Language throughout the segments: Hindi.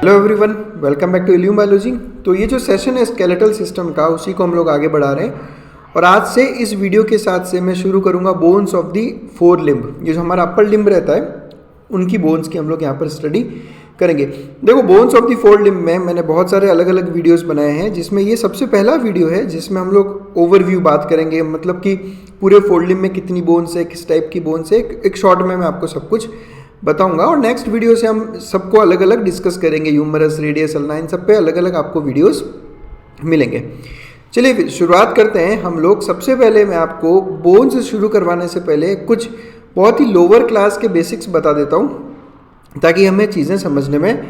Hello everyone, welcome back to Illume biology. तो ये जो सेशन है स्केलेटल सिस्टम का, उसी को हम लोग आगे बढ़ा रहे हैं। और आज से इस वीडियो के साथ से मैं शुरू करूंगा bones of the four limb. ये जो हमारा अपर लिम्ब रहता है उनकी बोन्स की हम लोग यहाँ पर स्टडी करेंगे। देखो, bones of the four limb में मैंने बहुत सारे अलग अलग वीडियोस बनाए हैं, जिसमें ये सबसे पहला वीडियो है जिसमें हम लोग ओवरव्यू बात करेंगे, मतलब कि पूरे फोर लिम्ब में कितनी बोन्स है, किस टाइप की बोन्स है, एक शॉर्ट में मैं आपको सब कुछ बताऊंगा। और नेक्स्ट वीडियो से हम सबको अलग अलग डिस्कस करेंगे, ह्यूमरस, रेडियस, अल्ना, इन सब पे अलग अलग आपको वीडियोस मिलेंगे। चलिए फिर शुरुआत करते हैं हम लोग। सबसे पहले मैं आपको बोन से शुरू करवाने से पहले कुछ बहुत ही लोअर क्लास के बेसिक्स बता देता हूँ, ताकि हमें चीज़ें समझने में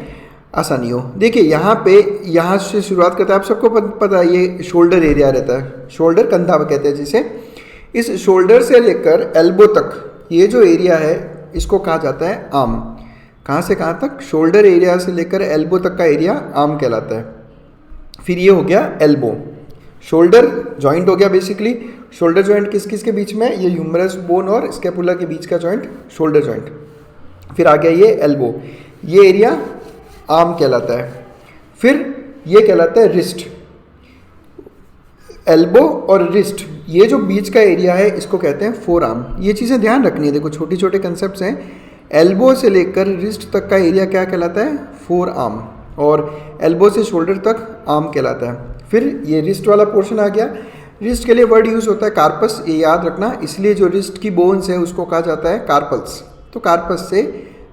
आसानी हो। देखिए यहाँ से शुरुआत करते हैं। आप सबको पता है ये शोल्डर एरिया रहता है, शोल्डर, कंधा कहते हैं जिसे। इस शोल्डर से लेकर एल्बो तक ये जो एरिया है इसको कहा जाता है आर्म। कहाँ से कहाँ तक? शोल्डर एरिया से लेकर एल्बो तक का एरिया आर्म कहलाता है। फिर ये हो गया एल्बो, शोल्डर जॉइंट हो गया। बेसिकली शोल्डर जॉइंट किस किस के बीच में? ये ह्यूमरस बोन और स्कैपुला के बीच का जॉइंट शोल्डर जॉइंट। फिर आ गया ये एल्बो, ये एरिया आर्म कहलाता है। फिर ये कहलाता है रिस्ट। एल्बो और रिस्ट, ये जो बीच का एरिया है इसको कहते हैं फोर आर्म। ये चीज़ें ध्यान रखनी है। देखो, छोटे छोटे कंसेप्ट्स हैं। एल्बो से लेकर रिस्ट तक का एरिया क्या कहलाता है? Four arm. और एल्बो से शोल्डर तक आर्म कहलाता है। फिर ये रिस्ट वाला पोर्शन आ गया। रिस्ट के लिए वर्ड यूज़ होता है कार्पस, ये याद रखना। इसलिए जो रिस्ट की बोन्स है उसको कहा जाता है कार्पल्स। तो कार्पस से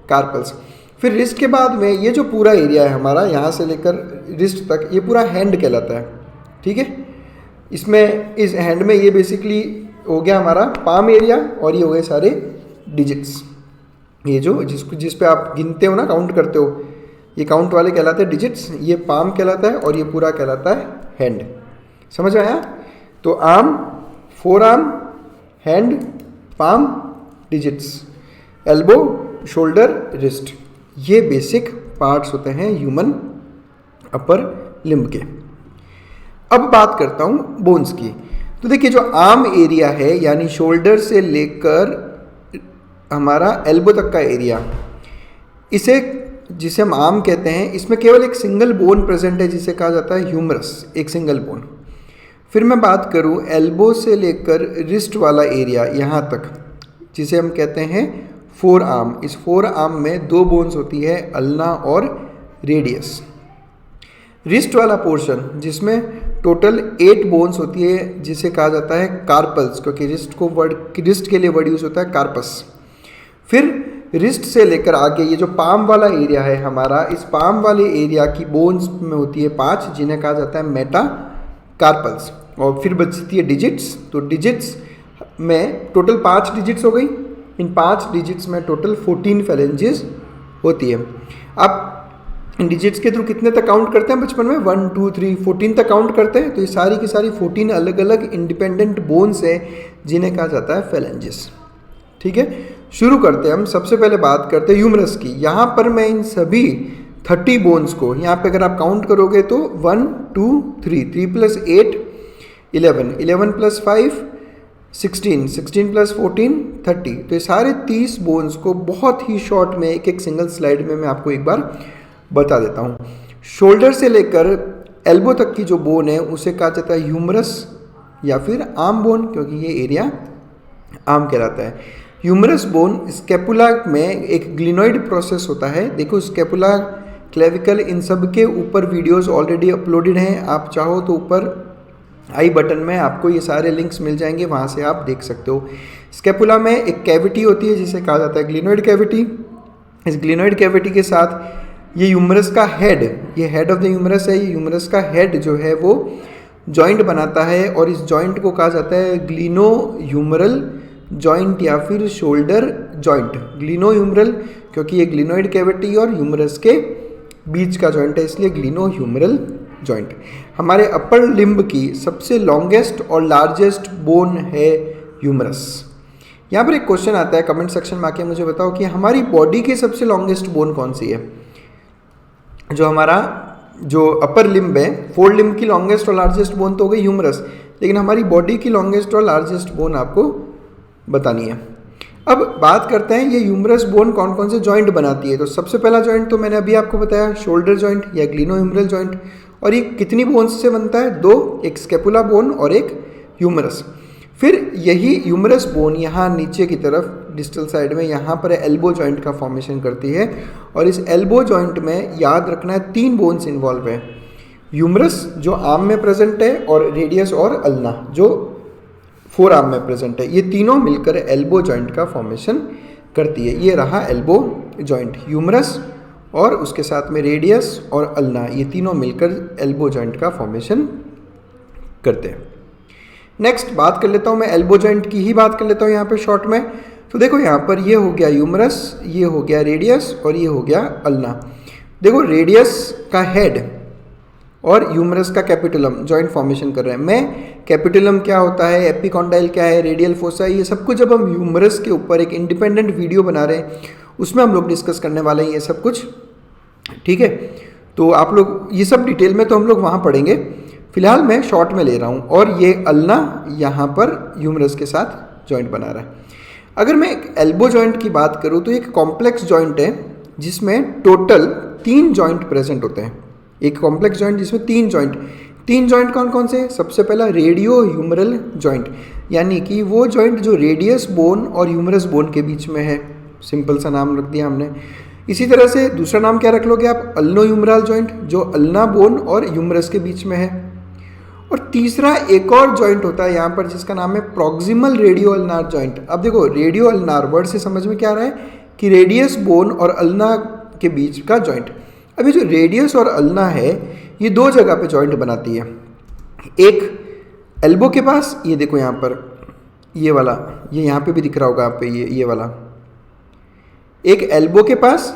कार्पल्स। फिर रिस्ट के बाद में ये जो पूरा एरिया है हमारा, यहाँ से लेकर रिस्ट तक, ये पूरा हैंड कहलाता है। ठीक है, इसमें इस हैंड में ये बेसिकली हो गया हमारा पाम एरिया, और ये हो गए सारे डिजिट्स। ये जो जिस पे आप गिनते हो ना, काउंट करते हो, ये काउंट वाले कहलाते हैं डिजिट्स। ये पाम कहलाता है और ये पूरा कहलाता है हैंड। समझ आया? तो arm, four arm, hand, palm, digits, elbow, shoulder, wrist, ये बेसिक पार्ट्स होते हैं ह्यूमन अपर लिम्ब के। अब बात करता हूँ बोन्स की। तो देखिए, जो आर्म एरिया है यानी शोल्डर से लेकर हमारा एल्बो तक का एरिया, इसे जिसे हम आर्म कहते हैं, इसमें केवल एक सिंगल बोन प्रेजेंट है जिसे कहा जाता है ह्यूमरस, एक सिंगल बोन। फिर मैं बात करूँ एल्बो से लेकर रिस्ट वाला एरिया यहाँ तक, जिसे हम कहते हैं फोर आर्म। इस फोर आर्म में दो बोन्स होती है, अल्ना और रेडियस। रिस्ट वाला पोर्शन जिसमें टोटल 8 बोन्स होती है, जिसे कहा जाता है कार्पल्स, क्योंकि रिस्ट के लिए वर्ड यूज होता है कार्पस। फिर रिस्ट से लेकर आगे ये जो पाम वाला एरिया है हमारा, इस पाम वाले एरिया की बोन्स में होती है 5, जिन्हें कहा जाता है मेटा कार्पल्स। और फिर बचती है डिजिट्स। तो डिजिट्स में टोटल 5 डिजिट्स हो गई। इन 5 डिजिट्स में टोटल 14 फेलेंजेस होती है। अब इन डिजिट्स के थ्रू कितने तक काउंट करते हैं बचपन में? 1 2 3 14 तक काउंट करते हैं। तो ये सारी की सारी 14 अलग अलग इंडिपेंडेंट बोन्स है, जिन्हें कहा जाता है फेलेंजेस। ठीक है, शुरू करते हैं हम। सबसे पहले बात करते हैं ह्यूमरस की। यहाँ पर मैं इन सभी 30 बोन्स को, यहाँ पे अगर आप काउंट करोगे तो 1 2 3 3 + 8 11 11 + 5 16 16 + 14 30। तो ये सारे 30 बोन्स को बहुत ही शॉर्ट में एक सिंगल स्लाइड में मैं आपको एक बार बता देता हूँ। शोल्डर से लेकर एल्बो तक की जो बोन है उसे कहा जाता है ह्यूमरस या फिर आर्म बोन, क्योंकि ये एरिया आर्म कहलाता है। ह्यूमरस बोन स्कैपुला में एक ग्लिनोइड प्रोसेस होता है। देखो, स्कैपुला, क्लेविकल, इन सब के ऊपर वीडियोस ऑलरेडी अपलोडेड हैं। आप चाहो तो ऊपर आई बटन में आपको ये सारे लिंक्स मिल जाएंगे, वहाँ से आप देख सकते हो। स्कैपुला में एक कैविटी होती है जिसे कहा जाता है ग्लिनोइड कैविटी। इस ग्लिनोइड कैविटी के साथ ये ह्यूमरस का हेड, ये हेड ऑफ द ह्यूमरस है। ये ह्यूमरस का हेड जो है वो जॉइंट बनाता है, और इस जॉइंट को कहा जाता है ग्लिनो ह्यूमरल जॉइंट या फिर शोल्डर जॉइंट। ग्लिनो ह्यूमरल, क्योंकि ये ग्लिनोइड कैविटी और ह्यूमरस के बीच का जॉइंट है, इसलिए ग्लिनो ह्यूमरल जॉइंट। हमारे अपर लिम्ब की सबसे लॉन्गेस्ट और लार्जेस्ट बोन है ह्यूमरस। यहाँ पर एक क्वेश्चन आता है, कमेंट सेक्शन में आके मुझे बताओ कि हमारी बॉडी की सबसे लॉन्गेस्ट बोन कौन सी है? जो हमारा जो अपर लिम्ब है, फोर लिम्ब की लॉन्गेस्ट और लार्जेस्ट बोन तो हो गई ह्यूमरस, लेकिन हमारी बॉडी की लॉन्गेस्ट और लार्जेस्ट बोन आपको बतानी है। अब बात करते हैं ये ह्यूमरस बोन कौन कौन से जॉइंट बनाती है। तो सबसे पहला जॉइंट तो मैंने अभी आपको बताया, शोल्डर जॉइंट या ग्लिनोह्यूमरल जॉइंट। और ये कितनी बोन्स से बनता है? दो, एक स्केपुला बोन और एक ह्यूमरस। फिर यही ह्यूमरस बोन यहाँ नीचे की तरफ डिस्टल साइड में यहाँ पर एल्बो जॉइंट का फॉर्मेशन करती है। और इस एल्बो जॉइंट में याद रखना है 3 बोन्स इन्वॉल्व है, ह्यूमरस जो आर्म में प्रेजेंट है और रेडियस और अल्ना जो फोर आर्म में प्रेजेंट है। ये तीनों मिलकर एल्बो जॉइंट का फॉर्मेशन करती है। ये रहा एल्बो जॉइंट, ह्यूमरस और उसके साथ में रेडियस और अल्ना, ये तीनों मिलकर एल्बो जॉइंट का फॉर्मेशन करते हैं। नेक्स्ट बात कर लेता हूँ मैं एल्बो जॉइंट की ही बात कर लेता हूँ यहाँ पे शॉर्ट में। तो देखो यहाँ पर ये हो गया ह्यूमरस, ये हो गया रेडियस और ये हो गया अल्ना। देखो रेडियस का हेड और ह्यूमरस का कैपिटुलम जॉइंट फॉर्मेशन कर रहे हैं। मैं कैपिटुलम क्या होता है, एपिकॉन्डाइल क्या है, रेडियल फोसा, ये सब कुछ जब हम ह्यूमरस के ऊपर एक इंडिपेंडेंट वीडियो बना रहे हैं उसमें हम लोग डिस्कस करने वाले हैं ये सब कुछ, ठीक है। तो आप लोग ये सब डिटेल में तो हम लोग वहाँ पढ़ेंगे, फिलहाल मैं शॉर्ट में ले रहा हूँ। और ये अल्ना यहाँ पर ह्यूमरस के साथ जॉइंट बना रहा है। अगर मैं एक एल्बो जॉइंट की बात करूँ तो एक कॉम्प्लेक्स जॉइंट है जिसमें टोटल 3 जॉइंट प्रेजेंट होते हैं। एक कॉम्प्लेक्स जॉइंट जिसमें 3 जॉइंट कौन कौन से? सबसे पहला रेडियो ह्यूमरल जॉइंट, यानी कि वो जॉइंट जो रेडियस बोन और ह्यूमरस बोन के बीच में है, सिंपल सा नाम रख दिया हमने। इसी तरह से दूसरा नाम क्या रख लोगे आप? अल्नो ह्यूमरल जॉइंट, जो अल्ना बोन और ह्यूमरस के बीच में है। और तीसरा एक और जॉइंट होता है यहाँ पर जिसका नाम है प्रॉक्सिमल रेडियो अल्नार जॉइंट। अब देखो रेडियो अल्नार वर्ड से समझ में क्या आ रहा है कि रेडियस बोन और अल्ना के बीच का जॉइंट। अभी जो रेडियस और अल्ना है ये 2 जगह पे जॉइंट बनाती है। एक एल्बो के पास, ये देखो यहाँ पर ये वाला, ये यहाँ पे भी दिख रहा होगा आप पे, ये वाला एक एल्बो के पास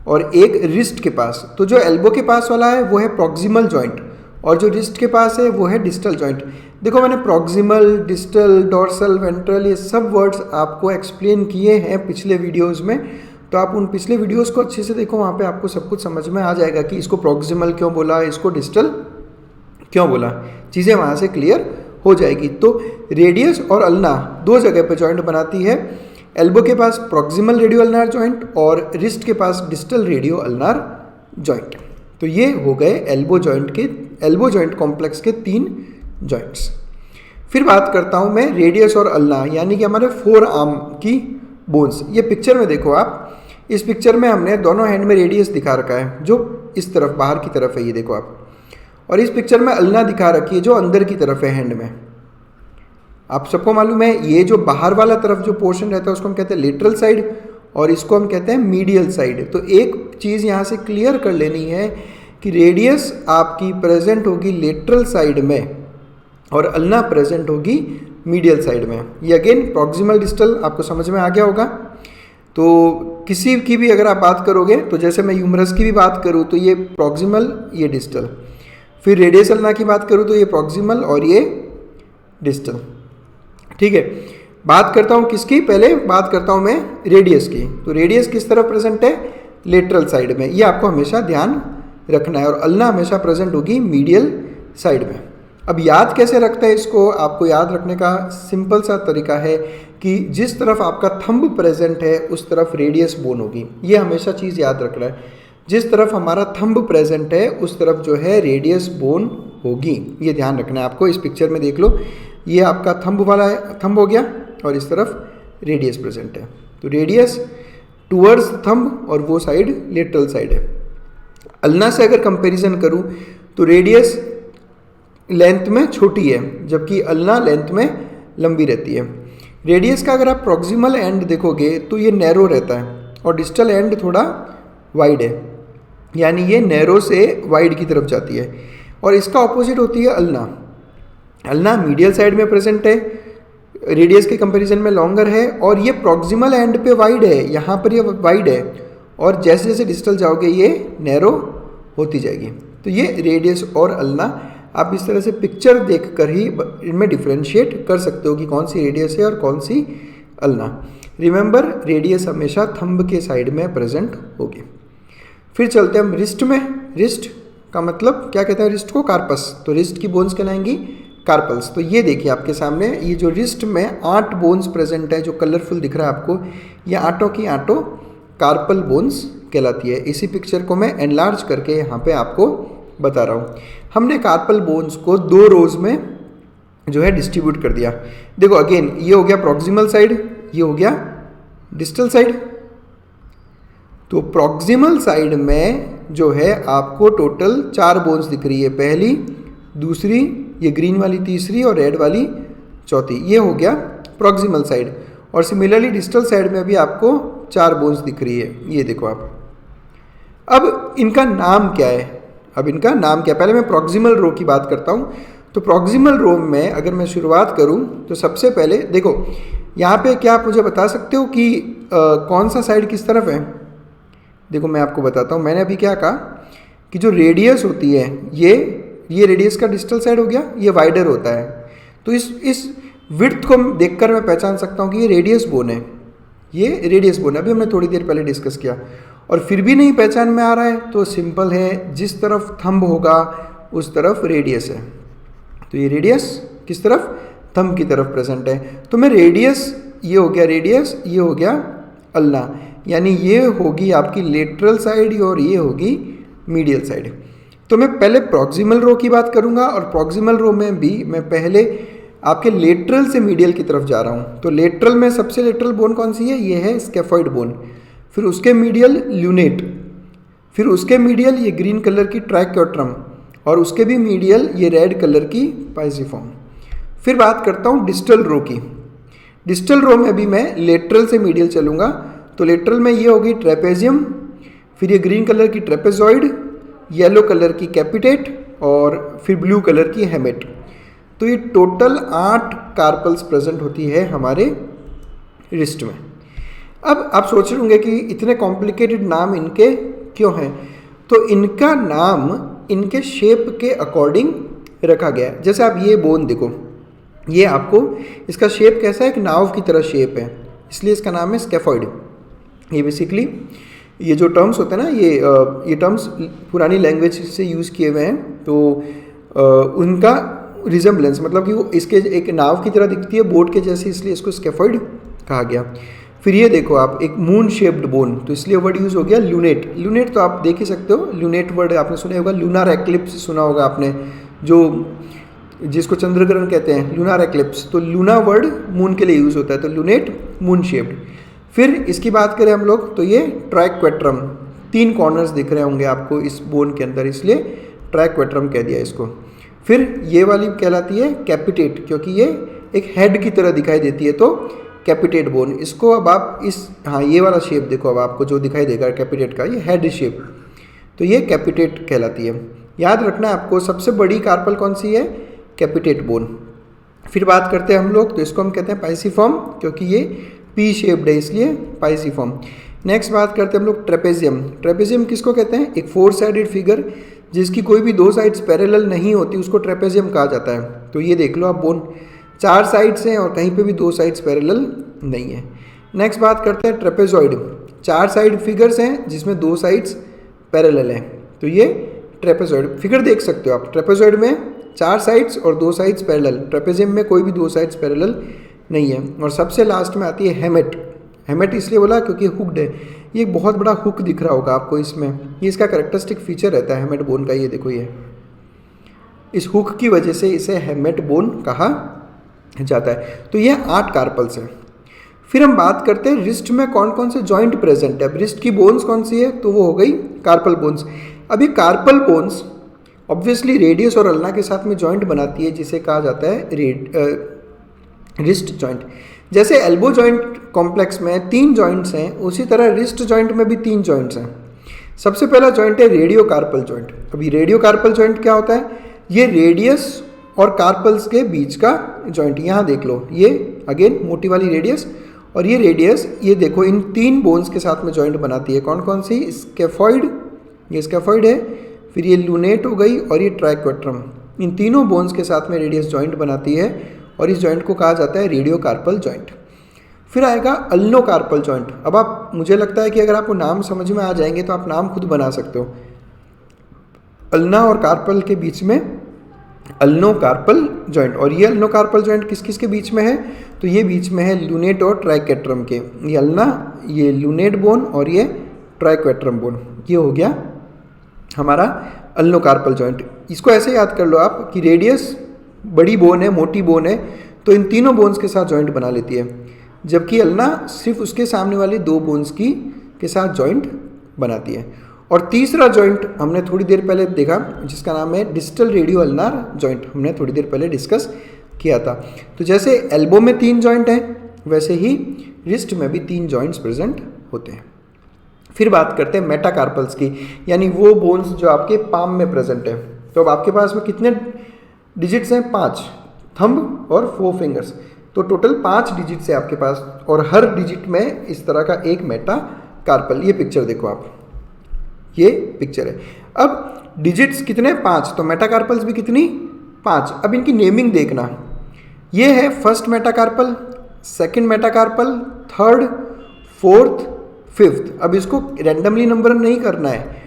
और एक रिस्ट के पास। तो जो एल्बो के पास वाला है वो है प्रॉक्सिमल जॉइंट और जो रिस्ट के पास है वो है डिस्टल जॉइंट। देखो मैंने प्रॉक्सिमल, डिस्टल, डॉर्सल, वेंट्रल ये सब वर्ड्स आपको एक्सप्लेन किए हैं पिछले वीडियोस में, तो आप उन पिछले वीडियोस को अच्छे से देखो, वहाँ पे आपको सब कुछ समझ में आ जाएगा कि इसको प्रॉक्सिमल क्यों बोला, इसको डिस्टल क्यों बोला, चीज़ें वहाँ से क्लियर हो जाएगी। तो रेडियस और अल्ना 2 जगह पे जॉइंट बनाती है, एल्बो के पास प्रॉक्सिमल रेडियो अल्नार जॉइंट और रिस्ट के पास डिस्टल रेडियो अल्नार जॉइंट। तो ये हो गए एल्बो जॉइंट कॉम्प्लेक्स के 3 जॉइंट्स। फिर बात करता हूँ मैं रेडियस और अल्ना, यानी कि हमारे 4 आर्म की बोन्स। ये पिक्चर में देखो आप, इस पिक्चर में हमने दोनों हैंड में रेडियस दिखा रखा है जो इस तरफ बाहर की तरफ है, ये देखो आप। और इस पिक्चर में अल्ना दिखा रखी है जो अंदर की तरफ है हैंड में। आप सबको मालूम है ये जो बाहर वाला तरफ जो पोर्शन रहता है उसको हम कहते हैं लेटरल साइड और इसको हम कहते हैं मीडियल साइड। तो एक चीज़ यहाँ से क्लियर कर लेनी है कि रेडियस आपकी प्रेजेंट होगी लेटरल साइड में और अल्ना प्रेजेंट होगी मीडियल साइड में। ये अगेन प्रॉक्सिमल डिस्टल आपको समझ में आ गया होगा। तो किसी की भी अगर आप बात करोगे तो जैसे मैं ह्यूमरस की भी बात करूँ तो ये प्रॉक्सिमल, ये डिस्टल। फिर रेडियस अल्ना की बात करूँ तो ये प्रॉक्सिमल और ये डिस्टल, ठीक है। बात करता हूँ किसकी, पहले बात करता हूँ मैं रेडियस की। तो रेडियस किस तरफ प्रेजेंट है? लेटरल साइड में, ये आपको हमेशा ध्यान रखना है। और अल्ना हमेशा प्रेजेंट होगी मीडियल साइड में। अब याद कैसे रखते हैं इसको? आपको याद रखने का सिंपल सा तरीका है कि जिस तरफ आपका थंब प्रेजेंट है उस तरफ रेडियस बोन होगी। ये हमेशा चीज़ याद रखना है, जिस तरफ हमारा थंब प्रेजेंट है उस तरफ जो है रेडियस बोन होगी, ये ध्यान रखना है आपको। इस पिक्चर में देख लो, ये आपका थंब वाला है, थंब हो गया और इस तरफ रेडियस प्रेजेंट है। तो रेडियस टूवर्ड्स थंब और वो साइड लेटरल साइड है। अल्ना से अगर कंपैरिजन करूं तो रेडियस लेंथ में छोटी है जबकि अल्ना लेंथ में लंबी रहती है। रेडियस का अगर आप प्रॉक्सिमल एंड देखोगे तो ये नैरो रहता है और डिस्टल एंड थोड़ा वाइड है, यानी ये नैरो से वाइड की तरफ जाती है। और इसका ऑपोजिट होती है अल्ना। अल्ना मीडियल साइड में प्रेजेंट है, रेडियस के कंपैरिजन में लॉन्गर है और ये प्रॉक्सिमल एंड पे वाइड है, यहाँ पर ये वाइड है और जैसे जैसे डिस्टल जाओगे ये नैरो होती जाएगी। तो ये रेडियस और अल्ना आप इस तरह से पिक्चर देखकर ही इनमें डिफरेंशिएट कर सकते हो कि कौन सी रेडियस है और कौन सी अल्ना। रिमेंबर रेडियस हमेशा थंब के साइड में प्रेजेंट होगी। फिर चलते हैं हम रिस्ट में। रिस्ट का मतलब क्या कहते हैं रिस्ट को? कार्पस। तो रिस्ट की बोन्स कहलाएंगी कार्पल्स। तो ये देखिए आपके सामने ये जो रिस्ट में 8 बोन्स प्रेजेंट है, जो कलरफुल दिख रहा है आपको, ये आठों की आठों कार्पल बोन्स कहलाती है। इसी पिक्चर को मैं एनलार्ज करके यहाँ पे आपको बता रहा हूँ। हमने कार्पल बोन्स को 2 रोज में जो है डिस्ट्रीब्यूट कर दिया। देखो अगेन, ये हो गया प्रॉक्सिमल साइड, ये हो गया डिस्टल साइड। तो प्रॉक्सिमल साइड में जो है आपको टोटल 4 बोन्स दिख रही है, पहली, दूसरी, ये ग्रीन वाली तीसरी और रेड वाली चौथी। ये हो गया प्रॉक्सिमल साइड। और सिमिलरली डिस्टल साइड में भी आपको 4 बोन्स दिख रही है, ये देखो आप। अब इनका नाम क्या है? अब इनका नाम क्या, पहले मैं प्रॉक्सिमल रो की बात करता हूँ। तो प्रॉक्सिमल रो में अगर मैं शुरुआत करूँ तो सबसे पहले देखो यहाँ पे क्या आप मुझे बता सकते हो कि कौन सा साइड किस तरफ है? देखो मैं आपको बताता हूँ। मैंने अभी क्या कहा कि जो रेडियस होती है ये रेडियस का डिस्टल साइड हो गया, ये वाइडर होता है। तो इस विड्थ को देखकर मैं पहचान सकता हूँ कि ये रेडियस बोन है, ये रेडियस बोन है। अभी हमने थोड़ी देर पहले डिस्कस किया। और फिर भी नहीं पहचान में आ रहा है तो सिंपल है, जिस तरफ थंब होगा उस तरफ रेडियस है। तो ये रेडियस किस तरफ? थंब की तरफ प्रेजेंट है। तो मैं रेडियस, ये हो गया रेडियस, ये हो गया अल्ना, यानी ये होगी आपकी लेटरल साइड और ये होगी मीडियल साइड। तो मैं पहले प्रॉक्सिमल रो की बात करूंगा और प्रॉक्सिमल रो में भी मैं पहले आपके लेटरल से मीडियल की तरफ जा रहा हूं। तो लेटरल में सबसे लेटरल बोन कौन सी है? ये है स्केफॉइड बोन। फिर उसके मीडियल ल्यूनेट, फिर उसके मीडियल ये ग्रीन कलर की ट्राइक्योट्रम, और उसके भी मीडियल ये रेड कलर की पाइसिफॉर्म। फिर बात करता हूँ डिस्टल रो की। डिस्टल रो में भी मैं लेटरल से मीडियल चलूँगा। तो लेटरल में ये होगी ट्रेपेजियम, फिर ये ग्रीन कलर की ट्रेपेजॉइड, येलो कलर की कैपिटेट और फिर ब्लू कलर की हेमेट। तो ये टोटल 8 कार्पल्स प्रेजेंट होती है हमारे रिस्ट में। अब आप सोच रहे होंगे कि इतने कॉम्प्लिकेटेड नाम इनके क्यों हैं? तो इनका नाम इनके शेप के अकॉर्डिंग रखा गया है। जैसे आप ये बोन देखो, ये आपको इसका शेप कैसा है? एक नाव की तरह शेप है, इसलिए इसका नाम है स्केफॉइड। ये बेसिकली ये जो टर्म्स होते हैं ना, ये टर्म्स पुरानी लैंग्वेज से यूज़ किए हुए हैं। तो उनका रिजेम्बलेंस मतलब कि वो इसके एक नाव की तरह दिखती है, बोट के जैसे, इसलिए इसको स्केफॉइड कहा गया। फिर ये देखो आप, एक मून शेप्ड बोन, तो इसलिए वर्ड यूज़ हो गया ल्यूनेट। ल्यूनेट तो आप देख ही सकते हो, ल्यूनेट वर्ड आपने सुना होगा। लूनार एक्लिप्स सुना होगा आपने, जो जिसको चंद्रग्रहण कहते हैं, लूनार एक्लिप्स। तो लूना वर्ड मून के लिए यूज़ होता है, तो ल्यूनेट मून शेप्ड। फिर इसकी बात करें हम लोग तो ये ट्राइक्वेट्रम, 3 कॉर्नर्स दिख रहे होंगे आपको इस बोन के अंदर, इसलिए ट्राइक्वेट्रम कह दिया इसको। फिर ये वाली कहलाती है कैपिटेट, क्योंकि ये एक हेड की तरह दिखाई देती है, तो कैपिटेट बोन। इसको अब आप ये वाला शेप देखो, अब आपको जो दिखाई देगा कैपिटेट का, ये हेड शेप, तो ये कैपिटेट कहलाती है। याद रखना है आपको, सबसे बड़ी कार्पल कौन सी है? कैपिटेट बोन। फिर बात करते हैं हम लोग, तो इसको हम कहते हैं पाइसिफॉर्म, क्योंकि ये पी शेप्ड है इसलिए पाइसिफॉर्म। नेक्स्ट बात करते हैं हम लोग ट्रेपेजियम। ट्रेपेजियम किसको कहते हैं? एक 4 साइडेड फिगर जिसकी कोई भी 2 साइड्स पैरेलल नहीं होती, उसको ट्रेपेजियम कहा जाता है। तो ये देख लो आप, बोन 4 साइड्स हैं और कहीं पे भी 2 साइड्स पैरेलल नहीं है। नेक्स्ट बात करते हैं ट्रेपेजॉइड। 4 साइड फिगर्स हैं जिसमें 2 साइड्स पैरेलल हैं, तो ये ट्रेपेजॉइड फिगर देख सकते हो आप। ट्रेपेजॉइड में 4 साइड्स और 2 साइड्स पैरेलल, ट्रेपेजियम में कोई भी 2 साइड्स पैरेलल नहीं है। और सबसे लास्ट में आती है हेमेट। हेमेट इसलिए बोला क्योंकि हुक्ड है, ये एक बहुत बड़ा हुक दिख रहा होगा आपको इसमें, ये इसका कैरेक्टरिस्टिक फीचर रहता है हेमेट बोन का। ये देखो, ये इस हुक की वजह से इसे हेमेट बोन कहा जाता है। तो ये 8 कार्पल्स हैं। फिर हम बात करते हैं रिस्ट में कौन कौन से जॉइंट प्रेजेंट है। अब रिस्ट की बोन्स कौन सी है? तो वो हो गई कार्पल बोन्स। अभी कार्पल बोन्स ऑब्वियसली रेडियस और अल्ना के साथ में जॉइंट बनाती है, जिसे कहा जाता है रिस्ट जॉइंट। जैसे एल्बो जॉइंट कॉम्प्लेक्स में 3 जॉइंट्स हैं, उसी तरह रिस्ट जॉइंट में भी 3 जॉइंट्स हैं। सबसे पहला जॉइंट है रेडियो कार्पल जॉइंट। अभी रेडियो कार्पल जॉइंट क्या होता है? ये रेडियस और कार्पल्स के बीच का जॉइंट। यहाँ देख लो, ये अगेन मोटी वाली रेडियस और ये रेडियस, ये देखो इन 3 बोन्स के साथ में जॉइंट बनाती है। कौन कौन सी? स्केफॉइड, ये स्केफॉइड है, फिर ये लूनेट हो गई और ये ट्राइक्वेट्रम। इन तीनों बोन्स के साथ में रेडियस जॉइंट बनाती है और इस जॉइंट को कहा जाता है रेडियो कार्पल जॉइंट। फिर आएगा अल्नो कार्पल जॉइंट। अब आप, मुझे लगता है कि अगर आपको नाम समझ में आ जाएंगे तो आप नाम खुद बना सकते हो। अल्ना और कार्पल के बीच में अल्नोकार्पल जॉइंट। और ये अल्नोकार्पल जॉइंट किस किस के बीच में है? तो ये बीच में है लूनेट और ट्राइकेट्रम के। ये अल्ना, ये लूनेट बोन और ये ट्राइक्वेट्रम बोन, ये हो गया हमारा अल्नोकार्पल जॉइंट। इसको ऐसे याद कर लो आप कि रेडियस बड़ी बोन है, मोटी बोन है, तो इन तीनों बोन्स के साथ जॉइंट बना लेती है, जबकि अल्ना सिर्फ उसके सामने वाली दो बोन्स के साथ जॉइंट बनाती है। और तीसरा जॉइंट हमने थोड़ी देर पहले देखा, जिसका नाम है डिस्टल रेडियो अल्नार जॉइंट, हमने थोड़ी देर पहले डिस्कस किया था। तो जैसे एल्बो में 3 जॉइंट हैं, वैसे ही रिस्ट में भी 3 जॉइंट्स प्रेजेंट होते हैं। फिर बात करते हैं मेटाकार्पल्स की, यानी वो बोन्स जो आपके पाम में प्रेजेंट है। तो अब आपके पास में कितने डिजिट्स हैं? 5, थंब और 4 फिंगर्स, तो टोटल 5 डिजिट्स है आपके पास, और हर डिजिट में इस तरह का एक मेटाकार्पल। ये पिक्चर देखो आप, ये पिक्चर है। अब डिजिट्स कितने? 5, तो मेटाकार्पल्स भी कितनी? 5। अब इनकी नेमिंग देखना, ये है first metacarpal, second metacarpal, third, fourth, fifth. अब इसको रैंडमली नंबर नहीं करना है।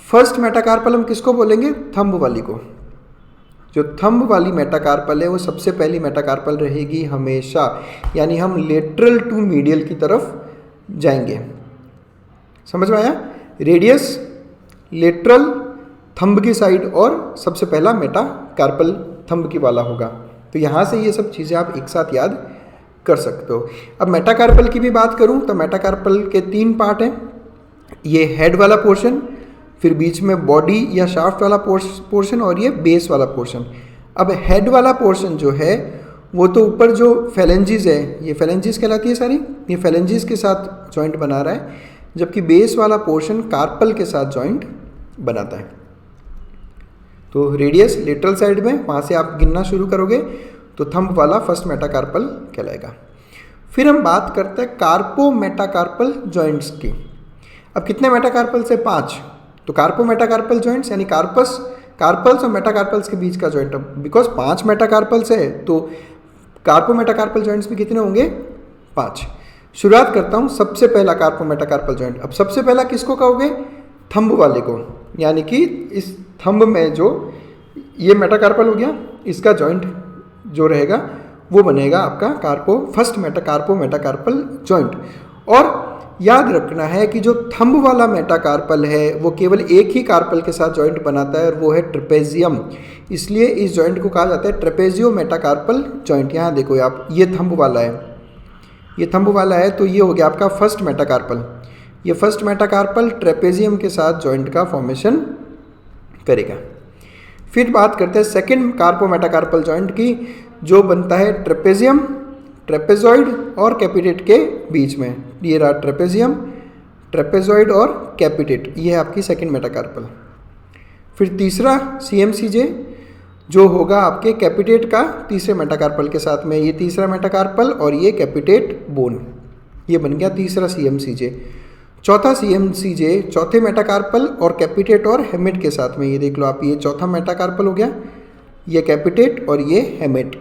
फर्स्ट मेटाकार्पल हम किसको बोलेंगे? थंब वाली को। जो थंब वाली मेटाकार्पल है वो सबसे पहली मेटाकार्पल रहेगी हमेशा, यानी हम लेटरल टू मीडियल की तरफ जाएंगे। समझ में आया? रेडियस लेटरल थंब की साइड, और सबसे पहला मेटाकार्पल थंब की वाला होगा। तो यहाँ से ये सब चीज़ें आप एक साथ याद कर सकते हो। अब मेटाकार्पल की भी बात करूँ तो मेटाकार्पल के 3 पार्ट हैं। ये हेड वाला पोर्शन, फिर बीच में बॉडी या शाफ्ट वाला पोर्शन, और ये बेस वाला पोर्शन। अब हेड वाला पोर्शन जो है वो तो ऊपर जो फेलेंजिस है, ये फेलेंजिस कहलाती है सारी, ये फेलेंजिस के साथ जॉइंट बना रहा है, जबकि बेस वाला पोर्शन कार्पल के साथ जॉइंट बनाता है। तो रेडियस लेटरल साइड में, वहाँ से आप गिनना शुरू करोगे तो थंब वाला फर्स्ट मेटाकार्पल कहलाएगा। फिर हम बात करते हैं कार्पो मेटाकार्पल जॉइंट्स की। अब कितने मेटाकार्पल्स है? 5। तो कार्पो मेटाकार्पल जॉइंट्स यानी कार्पल्स और मेटाकार्पल्स के बीच का जॉइंट। बिकॉज 5 मेटाकार्पल्स है तो कार्पो मेटाकार्पल जॉइंट्स भी कितने होंगे? 5। शुरुआत करता हूँ सबसे पहला कार्पो मेटाकार्पल जॉइंट। अब सबसे पहला किसको कहोगे? थंब वाले को, यानी कि इस थंब में जो ये मेटाकार्पल हो गया, इसका जॉइंट जो रहेगा वो बनेगा आपका फर्स्ट कार्पो मेटाकार्पल जॉइंट। और याद रखना है कि जो थंब वाला मेटाकार्पल है वो केवल एक ही कार्पल के साथ जॉइंट बनाता है, और वो है ट्रेपेजियम। इसलिए इस जॉइंट को कहा जाता है ट्रेपेजियो मेटाकार्पल जॉइंट। यहाँ देखो आप, ये थंब वाला है, ये थंब वाला है, तो ये हो गया आपका फर्स्ट मेटाकार्पल। ये फर्स्ट मेटाकार्पल ट्रेपेजियम के साथ जॉइंट का फॉर्मेशन करेगा। फिर बात करते हैं सेकंड कार्पो मेटाकार्पल जॉइंट की, जो बनता है ट्रेपेजियम, ट्रेपेजॉइड और कैपिटेट के बीच में। ये रहा ट्रेपेजियम, ट्रेपेजॉइड और कैपिटेट, ये है आपकी सेकंड मेटाकार्पल। फिर तीसरा CMCJ जो होगा आपके कैपिटेट का तीसरे मेटाकार्पल के साथ में, ये तीसरा मेटाकार्पल और ये कैपिटेट बोन, ये बन गया तीसरा CMCJ। चौथा CMCJ चौथे मेटाकार्पल और कैपिटेट और हेमेट के साथ में, ये देख लो आप, ये चौथा मेटाकार्पल हो गया, ये कैपिटेट और ये हेमेट।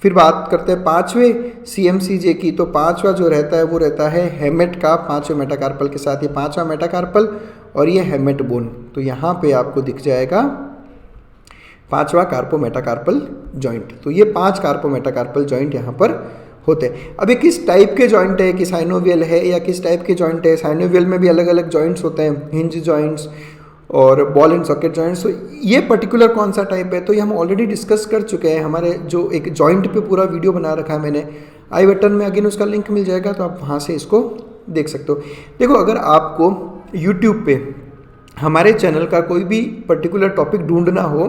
फिर बात करते हैं 5वें CMCJ की, तो 5वां जो रहता है वो रहता है हेमेट का 5वें मेटाकार्पल के साथ, ये 5वां मेटाकार्पल और ये हेमेट बोन। तो यहाँ पे आपको दिख जाएगा 5वां कार्पो मेटाकार्पल जॉइंट। तो ये 5 कार्पो मेटाकार्पल जॉइंट यहाँ पर होते हैं। अब ये किस टाइप के जॉइंट है कि साइनोवियल है या किस टाइप के जॉइंट है? साइनोवियल में भी अलग अलग जॉइंट्स होते हैं, हिंज जॉइंट्स और बॉल एंड सॉकेट जॉइंट्स। तो ये पर्टिकुलर कौन सा टाइप है तो ये हम ऑलरेडी डिस्कस कर चुके हैं। हमारे जो एक जॉइंट पे पूरा वीडियो बना रखा है मैंने, आई बटन में अगेन उसका लिंक मिल जाएगा, तो आप वहाँ से इसको देख सकते हो। देखो, अगर आपको यूट्यूब पे हमारे चैनल का कोई भी पर्टिकुलर टॉपिक ढूंढना हो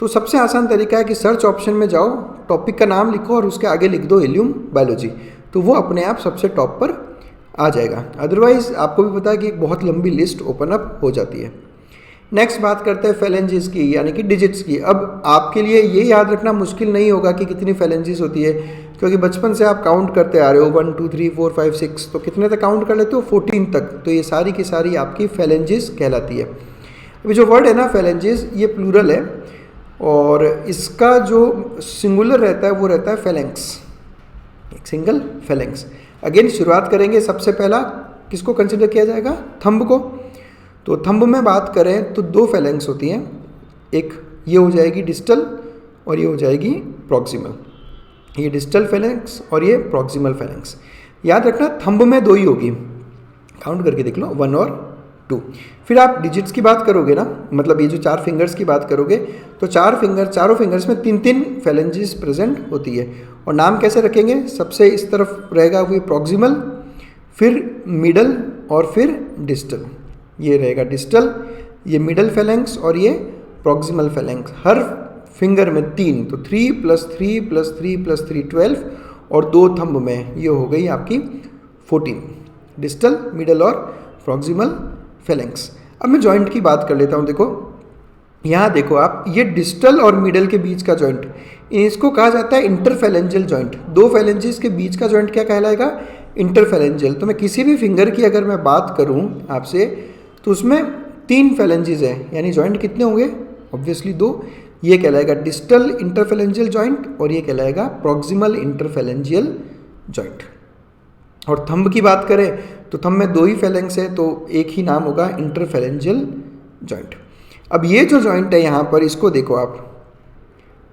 तो सबसे आसान तरीका है कि सर्च ऑप्शन में जाओ, टॉपिक का नाम लिखो और उसके आगे लिख दो इल्यूम बायोलॉजी, तो वो अपने आप सबसे टॉप पर आ जाएगा। अदरवाइज आपको भी पता है कि एक बहुत लंबी लिस्ट ओपन अप हो जाती है। नेक्स्ट बात करते हैं फेलेंजिस की, यानी कि डिजिट्स की। अब आपके लिए ये याद रखना मुश्किल नहीं होगा कि कितनी फेलेंजिस होती है, क्योंकि बचपन से आप काउंट करते आ रहे हो 1 2 3 4 5 6, तो कितने तक काउंट कर लेते हो? 14 तक। तो ये सारी की सारी आपकी फेलेंजिस कहलाती है। अभी जो वर्ड है ना फेलेंजिस, ये प्लूरल है और इसका जो सिंगुलर रहता है वो रहता है फेलेंक्स, एक सिंगल फेलेंक्स। अगेन शुरुआत करेंगे, सबसे पहला किसको कंसिडर किया जाएगा? थंब को। तो थंब में बात करें तो 2 फेलेंक्स होती हैं, एक ये हो जाएगी डिस्टल और ये हो जाएगी प्रॉक्सिमल। ये डिस्टल फेलेंक्स और ये प्रॉक्सिमल फेलेंक्स। याद रखना थंब में 2 ही होगी, काउंट करके देख लो 1 और 2। फिर आप डिजिट्स की बात करोगे ना, मतलब ये जो 4 फिंगर्स की बात करोगे तो चारों फिंगर्स में 3-3 फेलेंजेस प्रेजेंट होती है। और नाम कैसे रखेंगे, सबसे इस तरफ रहेगा वो प्रॉक्सिमल, फिर मिडल और फिर डिस्टल। ये रहेगा डिस्टल, ये मिडल फेलेंक्स और ये प्रॉक्सिमल फेलेंक्स। हर फिंगर में 3, तो 3 + 3 + 3 + 3 12, और 2 थंब में ये हो गई आपकी 14। डिस्टल, मिडल और प्रॉक्सिमल फेलेंक्स। अब मैं जॉइंट की बात कर लेता हूँ। देखो यहाँ देखो आप, ये डिस्टल और मिडल के बीच का जॉइंट, इसको कहा जाता है इंटरफेलेंजियल जॉइंट। 2 फेलेंजेस के बीच का जॉइंट क्या कहलाएगा, इंटरफेलेंजियल। तो मैं किसी भी फिंगर की अगर मैं बात करूँ आपसे तो उसमें 3 फेलेंजेस है, यानी जॉइंट कितने होंगे, ऑब्वियसली 2। ये कहलाएगा डिस्टल इंटरफेलेंजियल जॉइंट और ये कहलाएगा प्रॉक्सिमल इंटरफेलेंजियल जॉइंट। और थंब की बात करें तो थंब में 2 ही फेलेंक्स है, तो एक ही नाम होगा इंटरफेलेंजियल जॉइंट। अब ये जो जॉइंट है यहाँ पर, इसको देखो आप,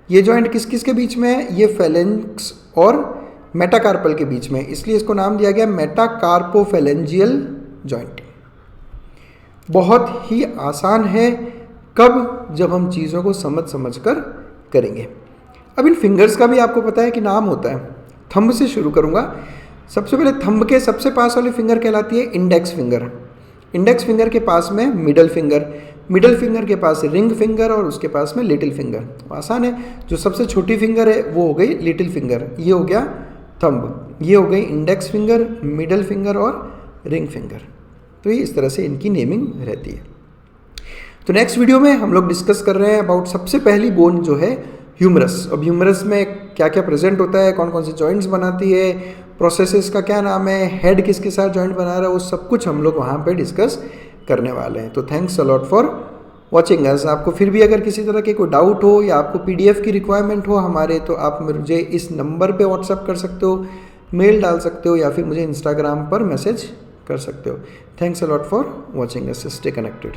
ये जॉइंट किस किस के बीच में है, ये फेलेंक्स और मेटाकार्पल के बीच में, इसलिए इसको नाम दिया गया मेटाकार्पोफेलेंजियल जॉइंट। बहुत ही आसान है, कब, जब हम चीज़ों को समझ कर करेंगे। अब इन फिंगर्स का भी आपको पता है कि नाम होता है। थंब से शुरू करूँगा। सबसे पहले थंब के सबसे पास वाली फिंगर कहलाती है इंडेक्स फिंगर। इंडेक्स फिंगर के पास में मिडल फिंगर, मिडल फिंगर के पास रिंग फिंगर और उसके पास में लिटिल फिंगर। आसान है, जो सबसे छोटी फिंगर है वो हो गई लिटिल फिंगर, ये हो गया थंब, ये हो गई इंडेक्स फिंगर, मिडल फिंगर और रिंग फिंगर। तो ये इस तरह से इनकी नेमिंग रहती है। तो नेक्स्ट वीडियो में हम लोग डिस्कस कर रहे हैं अबाउट सबसे पहली बोन जो है ह्यूमरस। अब ह्यूमरस में क्या क्या प्रेजेंट होता है, कौन कौन से जॉइंट्स बनाती है, प्रोसेसेस का क्या नाम है, हेड किसके साथ जॉइंट बना रहा है, वो सब कुछ हम लोग वहाँ पे डिस्कस करने वाले हैं। तो thanks a lot for watching us. आपको फिर भी अगर किसी तरह के कोई डाउट हो या आपको PDF की रिक्वायरमेंट हो हमारे, तो आप मुझे इस नंबर पे व्हाट्सअप कर सकते हो, मेल डाल सकते हो या फिर मुझे इंस्टाग्राम पर मैसेज कर सकते हो। Thanks a lot for watching us. Stay connected.